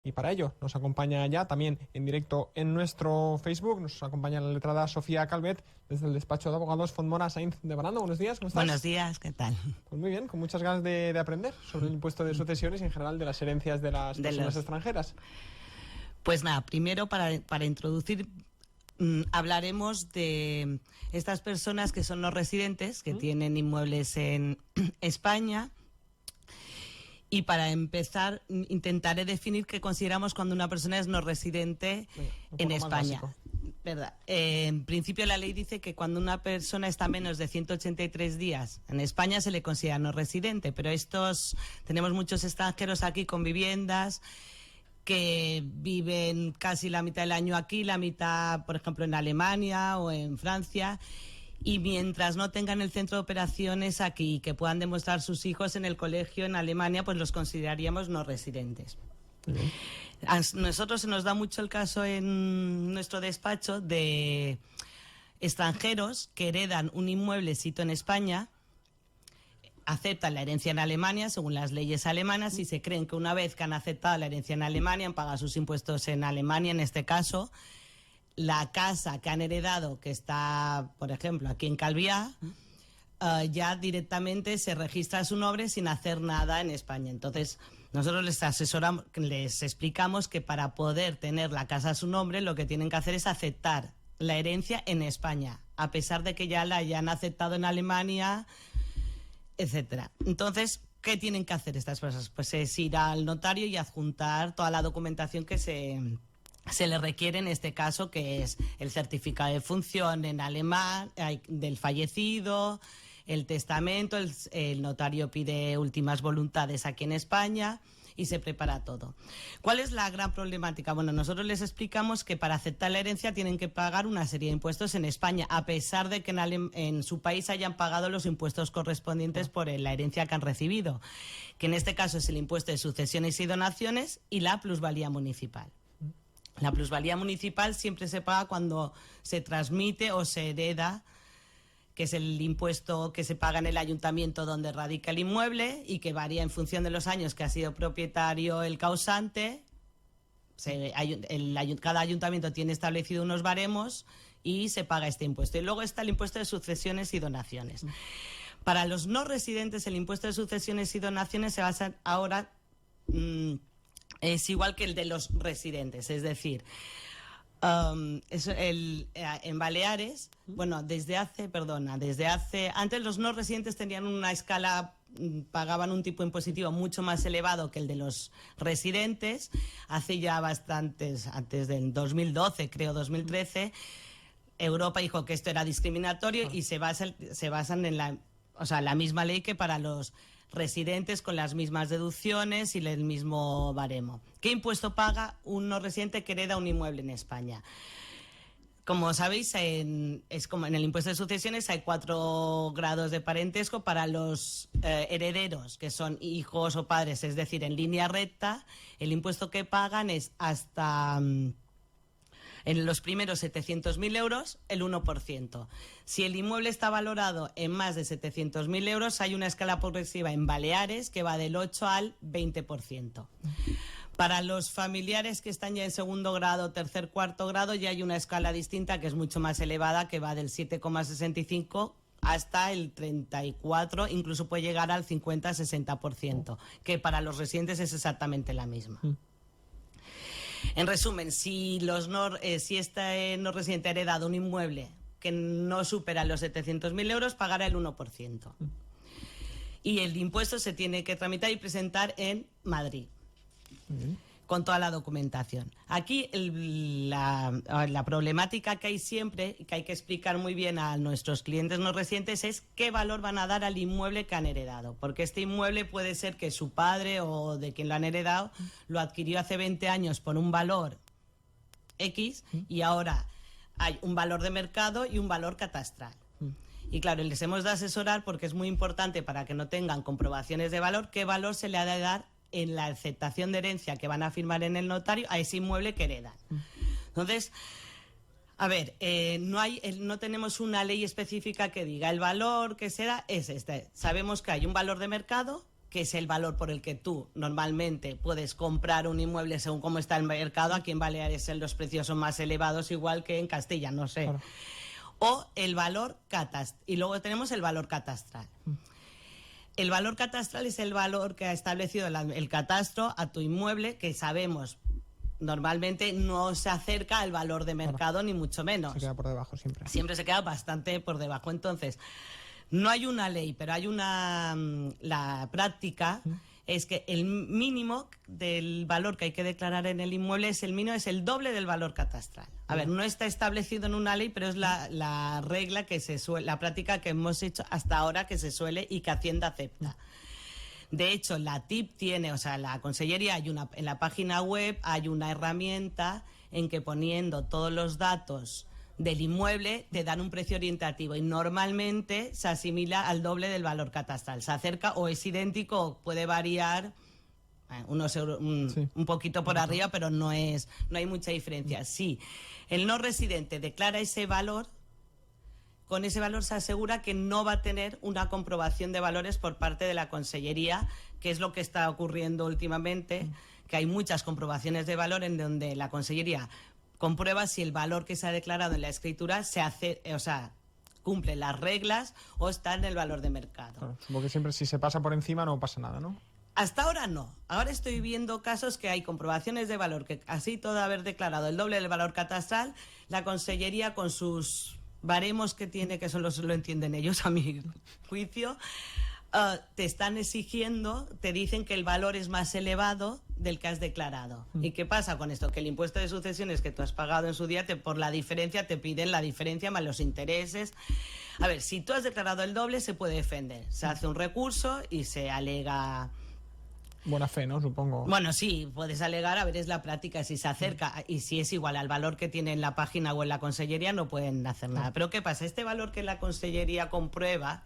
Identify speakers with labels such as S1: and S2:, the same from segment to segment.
S1: Y para ello nos acompaña ya también en directo en nuestro Facebook, nos acompaña la letrada Sofía Calvet desde el despacho de abogados Fondmora Sainz de Baranda. Buenos días, ¿cómo estás?
S2: Buenos días, ¿qué tal?
S1: Pues muy bien, con muchas ganas de aprender sobre el impuesto de sucesiones y en general de las herencias de las personas extranjeras.
S2: Pues nada, primero para introducir, hablaremos de estas personas que son no residentes, que tienen inmuebles en España. Y para empezar, intentaré definir qué consideramos cuando una persona es no residente en España. ¿Verdad? En principio la ley dice que cuando una persona está menos de 183 días en España se le considera no residente, pero tenemos muchos extranjeros aquí con viviendas que viven casi la mitad del año aquí, la mitad, por ejemplo, en Alemania o en Francia. Y mientras no tengan el centro de operaciones aquí y que puedan demostrar sus hijos en el colegio en Alemania, pues los consideraríamos no residentes. A nosotros se nos da mucho el caso en nuestro despacho de extranjeros que heredan un inmueblecito en España, aceptan la herencia en Alemania según las leyes alemanas y se creen que una vez que han aceptado la herencia en Alemania, han pagado sus impuestos en Alemania en este caso, la casa que han heredado, que está, por ejemplo, aquí en Calviá, ya directamente se registra a su nombre sin hacer nada en España. Entonces, nosotros les explicamos que para poder tener la casa a su nombre, lo que tienen que hacer es aceptar la herencia en España, a pesar de que ya la hayan aceptado en Alemania, etcétera. Entonces, ¿qué tienen que hacer estas personas? Pues es ir al notario y adjuntar toda la documentación que se le requiere en este caso, que es el certificado de función en alemán del fallecido, el testamento, el notario pide últimas voluntades aquí en España y se prepara todo. ¿Cuál es la gran problemática? Bueno, nosotros les explicamos que para aceptar la herencia tienen que pagar una serie de impuestos en España, a pesar de que en su país hayan pagado los impuestos correspondientes por la herencia que han recibido, que en este caso es el impuesto de sucesiones y donaciones y la plusvalía municipal. La plusvalía municipal siempre se paga cuando se transmite o se hereda, que es el impuesto que se paga en el ayuntamiento donde radica el inmueble y que varía en función de los años que ha sido propietario el causante. Cada ayuntamiento tiene establecido unos baremos y se paga este impuesto. Y luego está el impuesto de sucesiones y donaciones. Para los no residentes, el impuesto de sucesiones y donaciones se basa ahora... es igual que el de los residentes, es decir, en Baleares, bueno, antes los no residentes tenían una escala, pagaban un tipo impositivo mucho más elevado que el de los residentes, hace ya bastantes, antes del 2012, creo 2013, Europa dijo que esto era discriminatorio y se basan en la misma ley que para los residentes, con las mismas deducciones y el mismo baremo. ¿Qué impuesto paga un no residente que hereda un inmueble en España? Como sabéis, es como en el impuesto de sucesiones hay 4 grados de parentesco para los herederos, que son hijos o padres, es decir, en línea recta. El impuesto que pagan es hasta... en los primeros 700.000 euros, el 1%. Si el inmueble está valorado en más de 700.000 euros, hay una escala progresiva en Baleares que va del 8 al 20%. Para los familiares que están ya en segundo grado, tercer, cuarto grado, ya hay una escala distinta que es mucho más elevada, que va del 7,65 hasta el 34, incluso puede llegar al 50-60%, que para los residentes es exactamente la misma. En resumen, si este no residente ha heredado un inmueble que no supera los 700.000 euros, pagará el 1%. Y el impuesto se tiene que tramitar y presentar en Madrid, con toda la documentación. Aquí la problemática que hay siempre, y que hay que explicar muy bien a nuestros clientes no residentes, es qué valor van a dar al inmueble que han heredado. Porque este inmueble puede ser que su padre o de quien lo han heredado lo adquirió hace 20 años por un valor X y ahora hay un valor de mercado y un valor catastral. Y claro, les hemos de asesorar porque es muy importante, para que no tengan comprobaciones de valor, qué valor se le ha de dar en la aceptación de herencia que van a firmar en el notario a ese inmueble que heredan. Entonces, a ver, no tenemos una ley específica que diga el valor que será es este. Sabemos que hay un valor de mercado que es el valor por el que tú normalmente puedes comprar un inmueble según cómo está el mercado. Aquí en Baleares los precios son más elevados, igual que en Castilla, no sé.
S1: Claro.
S2: O el valor catastral. Y luego tenemos el valor catastral. El valor catastral es el valor que ha establecido el catastro a tu inmueble, que sabemos normalmente no se acerca al valor de mercado, ni mucho menos.
S1: Se queda por debajo siempre.
S2: Siempre se queda bastante por debajo. Entonces, no hay una ley, pero hay la práctica es que el mínimo del valor que hay que declarar en el inmueble es el doble del valor catastral. A ver, no está establecido en una ley, pero es la regla que la práctica que hemos hecho hasta ahora, que se suele y que Hacienda acepta. De hecho, la TIP tiene, o sea, la Consellería, en la página web hay una herramienta en que poniendo todos los datos del inmueble te dan un precio orientativo y normalmente se asimila al doble del valor catastral. Se acerca o es idéntico o puede variar unos euros, un poquito por arriba, pero no hay mucha diferencia. Si el no residente declara ese valor, con ese valor se asegura que no va a tener una comprobación de valores por parte de la Consellería, que es lo que está ocurriendo últimamente, que hay muchas comprobaciones de valor en donde la Consellería comprueba si el valor que se ha declarado en la escritura cumple las reglas o está en el valor de mercado.
S1: Claro, porque siempre si se pasa por encima no pasa nada, ¿no?
S2: Hasta ahora no. Ahora estoy viendo casos que hay comprobaciones de valor que así todo haber declarado el doble del valor catastral, la Consellería con sus baremos que tiene, que solo lo entienden ellos a mi juicio, te están exigiendo, te dicen que el valor es más elevado del que has declarado. ¿Y qué pasa con esto? Que el impuesto de sucesiones que tú has pagado en su día, por la diferencia, te piden la diferencia más los intereses. A ver, si tú has declarado el doble, se puede defender. Se hace un recurso y se alega...
S1: Buena fe, ¿no? Supongo.
S2: Bueno, sí, puedes alegar, a ver, es la práctica, si se acerca y si es igual al valor que tiene en la página o en la Consellería, no pueden hacer nada. Pero ¿qué pasa? Este valor que la Consellería comprueba,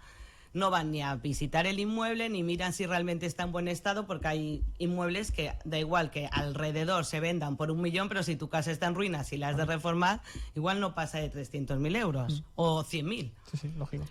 S2: no van ni a visitar el inmueble ni miran si realmente está en buen estado, porque hay inmuebles que da igual que alrededor se vendan por 1 millón, pero si tu casa está en ruinas y la has de reformar, igual no pasa de 300.000 euros o 100.000.
S1: Sí, lógico.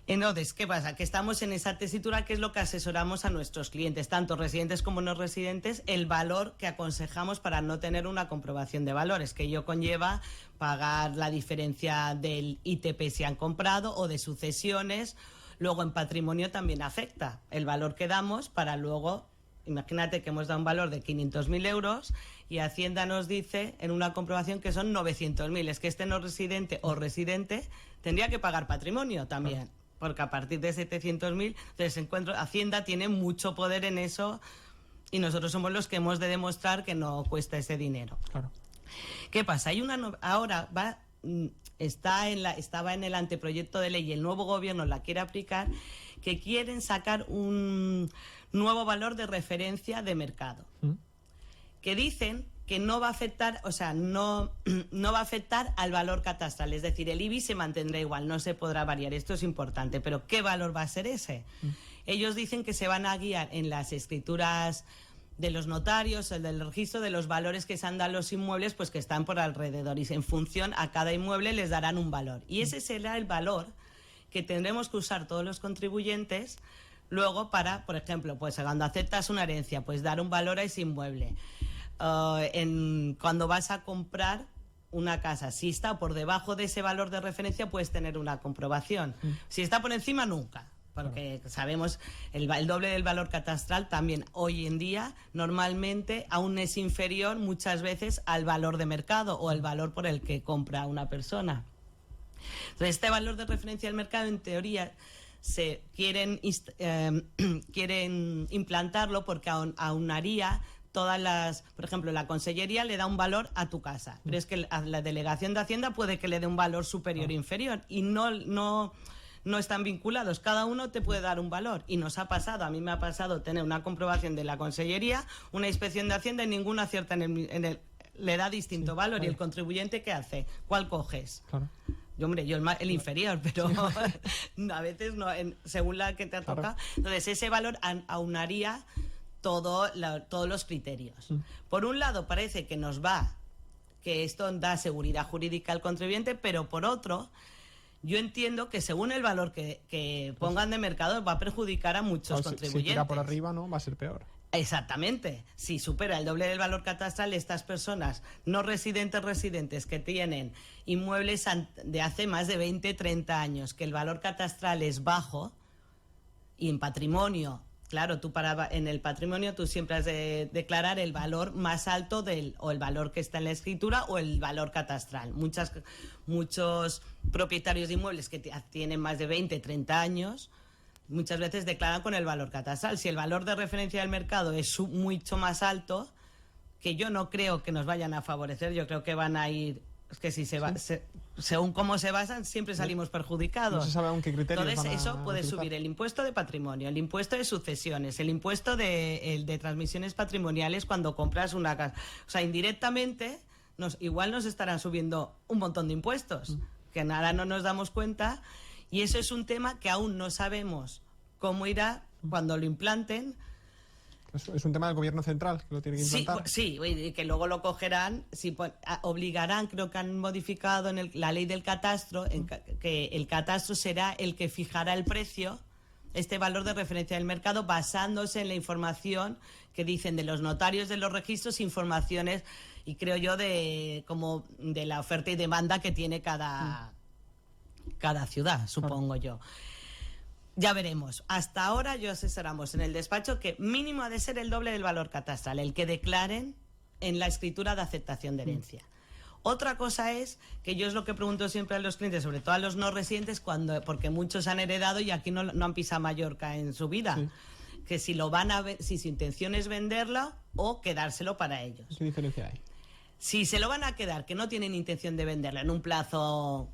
S2: Entonces, ¿qué pasa? Que estamos en esa tesitura, que es lo que asesoramos a nuestros clientes, tanto residentes como no residentes, el valor que aconsejamos para no tener una comprobación de valores, que ello conlleva pagar la diferencia del ITP si han comprado o de sucesiones. Luego en patrimonio también afecta el valor que damos para luego, imagínate que hemos dado un valor de 500.000 euros y Hacienda nos dice en una comprobación que son 900.000. Es que este no residente o residente tendría que pagar patrimonio también. Claro. Porque a partir de 700.000, entonces Hacienda tiene mucho poder en eso y nosotros somos los que hemos de demostrar que no cuesta ese dinero.
S1: Claro.
S2: ¿Qué pasa? Estaba en el anteproyecto de ley y el nuevo gobierno la quiere aplicar, que quieren sacar un nuevo valor de referencia de mercado. Que dicen que no va a afectar, no va a afectar al valor catastral, es decir, el IBI se mantendrá igual, no se podrá variar, esto es importante, pero ¿qué valor va a ser ese? Ellos dicen que se van a guiar en las escrituras de los notarios, el del registro, de los valores que se han dado a los inmuebles, pues que están por alrededor, y en función a cada inmueble les darán un valor, y ese será el valor que tendremos que usar todos los contribuyentes luego para, por ejemplo, pues cuando aceptas una herencia, pues dar un valor a ese inmueble. Cuando vas a comprar una casa, si está por debajo de ese valor de referencia, puedes tener una comprobación. Si está por encima, nunca, porque sabemos el doble del valor catastral también hoy en día normalmente aún es inferior muchas veces al valor de mercado o el valor por el que compra una persona. Entonces, este valor de referencia del mercado, en teoría, se quieren implantarlo porque aunaría todas las, por ejemplo, la Consellería le da un valor a tu casa, pero es que a la Delegación de Hacienda puede que le dé un valor superior o inferior y no están vinculados, cada uno te puede dar un valor y nos ha pasado, a mí me ha pasado tener una comprobación de la Consellería, una inspección de Hacienda y ninguna acierta le da distinto valor, y el contribuyente ¿qué hace? ¿Cuál coges? Claro. Yo el inferior, pero a veces no, según la que te ha tocado. Entonces ese valor aunaría todos los criterios. Por un lado parece que esto da seguridad jurídica al contribuyente, pero por otro yo entiendo que según el valor que pongan de mercado va a perjudicar a muchos contribuyentes.
S1: Si tira por arriba, ¿no? Va a ser peor.
S2: Exactamente. Si supera el doble del valor catastral, estas personas no residentes que tienen inmuebles de hace más de 20, 30 años, que el valor catastral es bajo, y en patrimonio, claro, en el patrimonio tú siempre has de declarar el valor más alto o el valor que está en la escritura o el valor catastral. Muchos propietarios de inmuebles que tienen más de 20, 30 años, muchas veces declaran con el valor catastral. Si el valor de referencia del mercado es mucho más alto, que yo no creo que nos vayan a favorecer, yo creo que van a ir... Es que si según cómo se basan, siempre salimos perjudicados.
S1: No se sabe aún qué criterios
S2: Entonces,
S1: van a
S2: eso puede
S1: utilizar.
S2: subir el impuesto de patrimonio, el impuesto de sucesiones, el impuesto de transmisiones patrimoniales cuando compras una casa. O sea, indirectamente, igual nos estarán subiendo un montón de impuestos, que nada no nos damos cuenta. Y eso es un tema que aún no sabemos cómo irá cuando lo implanten.
S1: Es un tema del gobierno central que lo tiene que implantar.
S2: Sí, y que luego lo cogerán, obligarán, creo que han modificado en la ley del catastro, que el catastro será el que fijará el precio, este valor de referencia del mercado, basándose en la información que dicen de los notarios de los registros, informaciones, y creo yo, como de la oferta y demanda que tiene cada ciudad, supongo yo. Ya veremos. Hasta ahora yo asesoramos en el despacho que mínimo ha de ser el doble del valor catastral, el que declaren en la escritura de aceptación de herencia. Otra cosa es que yo es lo que pregunto siempre a los clientes, sobre todo a los no residentes, porque muchos han heredado y aquí no han pisado Mallorca en su vida. Sí. Que si lo van a ver, si su intención es venderlo o quedárselo para ellos.
S1: ¿Qué diferencia hay?
S2: Si se lo van a quedar, que no tienen intención de venderlo en un plazo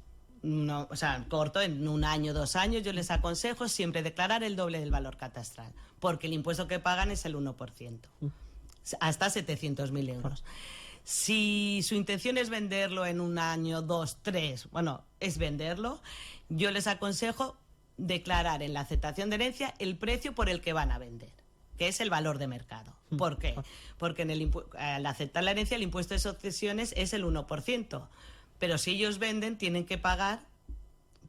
S2: corto, en 1 año, 2 años, yo les aconsejo siempre declarar el doble del valor catastral, porque el impuesto que pagan es el 1%, hasta 700.000 euros. Si su intención es venderlo en 1 año, 2, 3, es venderlo, yo les aconsejo declarar en la aceptación de herencia el precio por el que van a vender, que es el valor de mercado. ¿Por qué? Porque al aceptar la herencia el impuesto de sucesiones es el 1%. Pero si ellos venden, tienen que pagar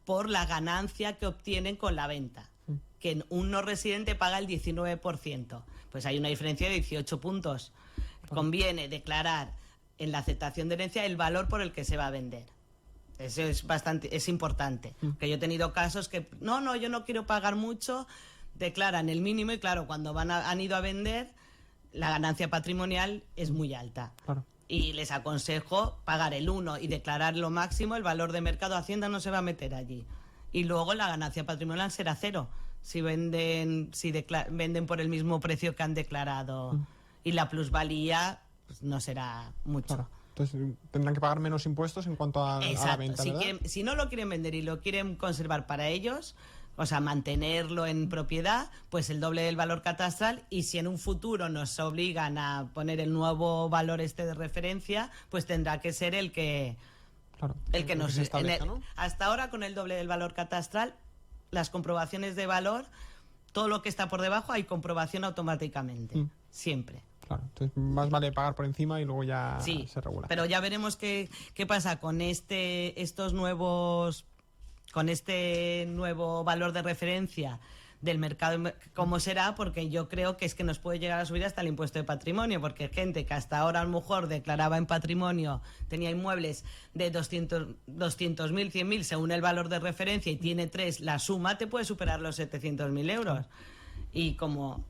S2: por la ganancia que obtienen con la venta, que un no residente paga el 19%. Pues hay una diferencia de 18 puntos. Conviene declarar en la aceptación de herencia el valor por el que se va a vender. Eso es importante. Que yo he tenido casos que, yo no quiero pagar mucho, declaran el mínimo y claro, cuando han ido a vender, la ganancia patrimonial es muy alta.
S1: Claro.
S2: Y les aconsejo pagar el 1 y declarar lo máximo, el valor de mercado. Hacienda no se va a meter allí. Y luego la ganancia patrimonial será 0 si venden por el mismo precio que han declarado. Y la plusvalía pues, no será mucho.
S1: Claro. Entonces tendrán que pagar menos impuestos en cuanto a la venta, ¿verdad?
S2: Si no lo quieren vender y lo quieren conservar para ellos, o sea, mantenerlo en propiedad, pues el doble del valor catastral, y si en un futuro nos obligan a poner el nuevo valor de referencia, pues tendrá que ser el que nos establezca, ¿no? Hasta ahora, con el doble del valor catastral, las comprobaciones de valor, todo lo que está por debajo hay comprobación automáticamente, siempre.
S1: Claro, entonces más vale pagar por encima y luego ya se regula.
S2: Pero ya veremos qué pasa con con este nuevo valor de referencia del mercado, cómo será, porque yo creo que nos puede llegar a subir hasta el impuesto de patrimonio, porque gente que hasta ahora a lo mejor declaraba en patrimonio, tenía inmuebles de 200.000, 100.000, según el valor de referencia, y tiene 3, la suma te puede superar los 700.000 euros. Y como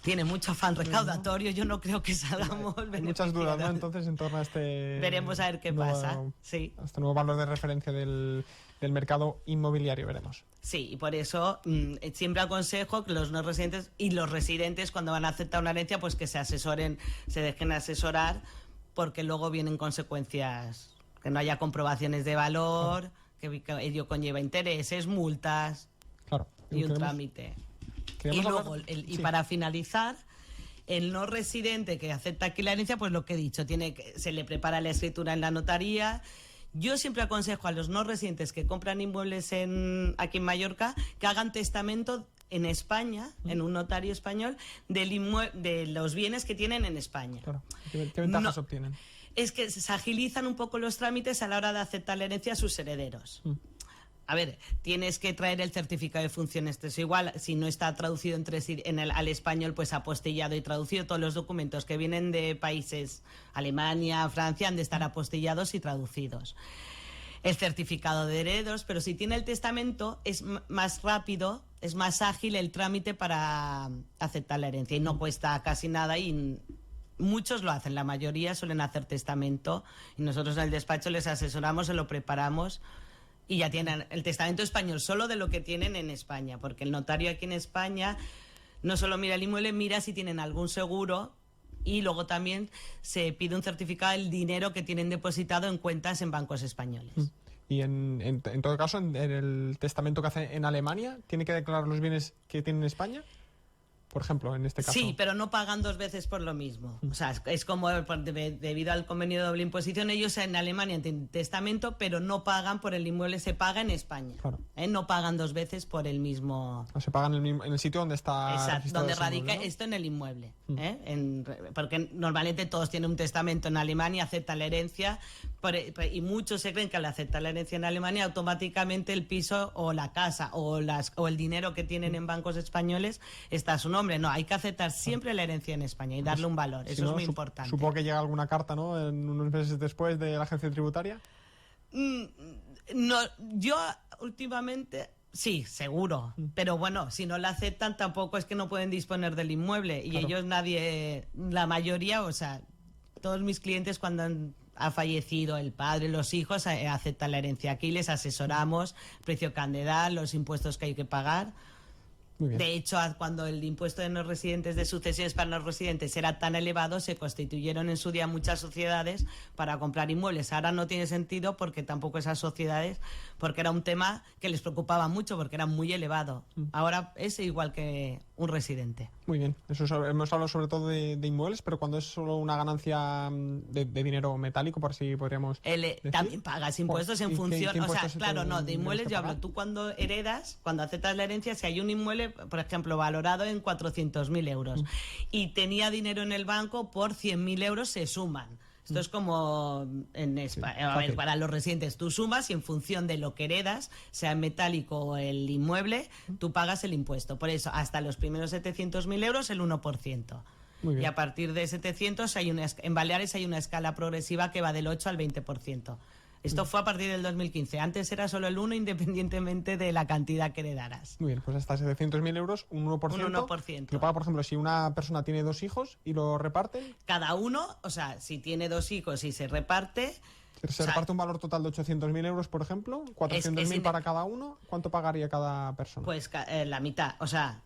S2: tiene mucho afán recaudatorio, yo no creo que salgamos
S1: beneficiados. Muchas dudas, ¿no? Entonces, en torno a
S2: veremos a ver qué pasa. Sí.
S1: Este nuevo valor de referencia del mercado inmobiliario, veremos.
S2: Sí, y por eso siempre aconsejo que los no residentes y los residentes, cuando van a aceptar una herencia, pues que se dejen asesorar, porque luego vienen consecuencias, que no haya comprobaciones de valor, que ello conlleva intereses, multas, y un trámite. Y luego, para finalizar, el no residente que acepta aquí la herencia, pues lo que he dicho, se le prepara la escritura en la notaría. Yo siempre aconsejo a los no residentes que compran inmuebles aquí en Mallorca que hagan testamento en España, en un notario español, de los bienes que tienen en España.
S1: Claro. ¿Qué ventajas obtienen?
S2: Es que se agilizan un poco los trámites a la hora de aceptar la herencia a sus herederos. A ver, tienes que traer el certificado de funciones. Esto es igual, si no está traducido al español, pues apostillado y traducido. Todos los documentos que vienen de países, Alemania, Francia, han de estar apostillados y traducidos. El certificado de herederos, pero si tiene el testamento es más rápido, es más ágil el trámite para aceptar la herencia y no cuesta casi nada y muchos lo hacen, la mayoría suelen hacer testamento y nosotros en el despacho les asesoramos, se lo preparamos y ya tienen el testamento español solo de lo que tienen en España, porque el notario aquí en España no solo mira el inmueble, mira si tienen algún seguro y luego también se pide un certificado del dinero que tienen depositado en cuentas en bancos españoles.
S1: Y en todo caso, en el testamento que hace en Alemania, ¿tiene que declarar los bienes que tiene en España? Por ejemplo, en este caso.
S2: Sí, pero no pagan dos veces por lo mismo. O sea, es como debido al convenio de doble imposición, ellos en Alemania tienen testamento, pero no pagan por el inmueble, se paga en España.
S1: Claro.
S2: No pagan dos veces por el mismo.
S1: O se pagan en el sitio donde está.
S2: Exacto, donde radica
S1: inmueble, ¿no?
S2: esto en el inmueble. Porque normalmente todos tienen un testamento en Alemania, aceptan la herencia, y muchos se creen que al aceptar la herencia en Alemania, automáticamente el piso o la casa o el dinero que tienen en bancos españoles está a su nombre. No, hay que aceptar siempre la herencia en España y darle un valor. Eso es muy importante.
S1: Supongo que llega alguna carta, ¿no? En unos meses después de la agencia tributaria.
S2: No, yo últimamente sí, seguro. Pero bueno, si no la aceptan tampoco es que no pueden disponer del inmueble. Y
S1: claro.
S2: ellos la mayoría, o sea, todos mis clientes cuando ha fallecido el padre, los hijos, aceptan la herencia. Aquí les asesoramos, precio candidal, los impuestos que hay que pagar. De hecho, cuando el impuesto de no residentes, de sucesiones para no residentes era tan elevado, se constituyeron en su día muchas sociedades para comprar inmuebles. Ahora no tiene sentido porque tampoco esas sociedades, porque era un tema que les preocupaba mucho porque era muy elevado. Ahora es igual que un residente.
S1: Muy bien, hemos hablado sobre todo de inmuebles, pero cuando es solo una ganancia de dinero metálico, por así podríamos decir.
S2: También pagas impuestos en función,
S1: ¿qué
S2: o sea,
S1: impuestos
S2: claro, no, de inmuebles yo hablo, tú cuando heredas, cuando aceptas la herencia, si hay un inmueble, por ejemplo, valorado en 400.000 euros y tenía dinero en el banco, por 100.000 euros se suman. Esto es como en España, a ver, para los residentes, tú sumas y en función de lo que heredas, sea metálico o el inmueble, tú pagas el impuesto. Por eso, hasta los primeros 700.000 euros, el 1%. Y a partir de 700, en Baleares hay una escala progresiva que va del 8 al 20%. Esto fue a partir del 2015. Antes era solo el 1, independientemente de la cantidad que heredaras.
S1: Muy bien, pues hasta 700.000 euros, un 1%.
S2: Un 1%.
S1: Lo paga, por ejemplo, si una persona tiene 2 hijos y lo reparten.
S2: Cada uno, o sea, si tiene 2 hijos y se reparte...
S1: Se reparte un valor total de 800.000 euros, por ejemplo, 400.000 para cada uno. ¿Cuánto pagaría cada persona?
S2: Pues la mitad, o sea...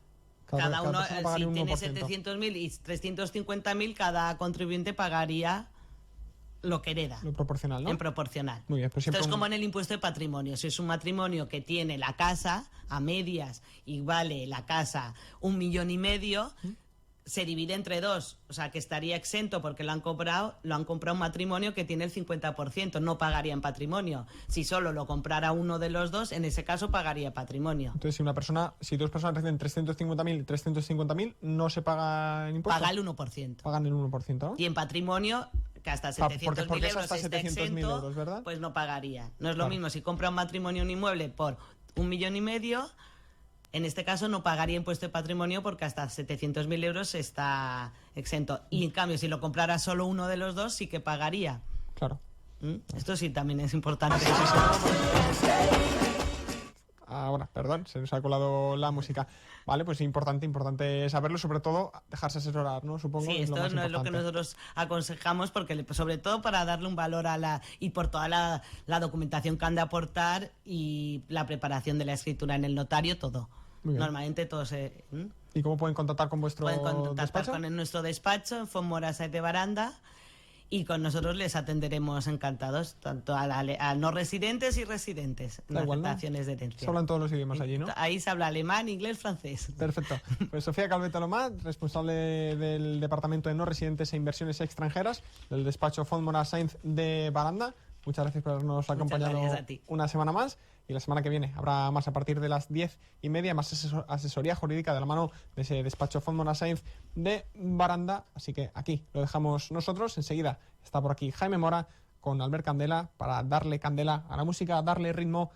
S2: Cada uno, si tiene 700.000 y 350.000, cada contribuyente pagaría lo que hereda.
S1: Lo proporcional, ¿no?
S2: En proporcional.
S1: Muy bien, pues
S2: esto es como en el impuesto de patrimonio. Si es un matrimonio que tiene la casa a medias y vale la casa 1,5 millones, se divide entre 2. O sea, que estaría exento porque lo han comprado un matrimonio que tiene el 50%. No pagaría en patrimonio. Si solo lo comprara uno de los dos, en ese caso pagaría patrimonio.
S1: Entonces, si 2 personas reciben 350.000 y 350.000, no se paga en impuestos.
S2: Paga el 1%.
S1: Pagan el 1%, ¿no?
S2: Y en patrimonio, que hasta 700.000 euros
S1: hasta
S2: está
S1: 700.000
S2: exento,
S1: euros, ¿verdad?
S2: pues no pagaría. No es lo mismo si compra un matrimonio un inmueble por 1,5 millones, en este caso no pagaría impuesto de patrimonio porque hasta 700.000 euros está exento. Y en cambio, si lo comprara solo uno de los dos, sí que pagaría.
S1: Claro.
S2: Esto sí también es importante.
S1: Ahora, perdón, se nos ha colado la música. Vale, pues importante saberlo, sobre todo dejarse asesorar, ¿no? Supongo.
S2: Sí, esto no es lo que nosotros aconsejamos, porque sobre todo para darle un valor y por toda la documentación que han de aportar y la preparación de la escritura en el notario, todo. Normalmente todo se...
S1: ¿Y cómo pueden contactar con vuestro despacho?
S2: Pueden contactar con nuestro despacho en Fonmora Sáenz de Baranda y con nosotros les atenderemos encantados, tanto a no residentes y residentes en las declaraciones de herencia.
S1: Se hablan todos los idiomas allí, ¿no?
S2: Ahí se habla alemán, inglés, francés.
S1: Perfecto. Pues Sofía Calvet Alomar, responsable del Departamento de No Residentes e Inversiones Extranjeras del despacho Fonmora Sáenz de Baranda. Muchas gracias por habernos acompañado una semana más. Y la semana que viene habrá más a partir de las 10:30, más asesoría jurídica de la mano de ese despacho Fonmora Sáenz de Baranda. Así que aquí lo dejamos nosotros. Enseguida está por aquí Jaime Mora con Albert Candela para darle candela a la música, darle ritmo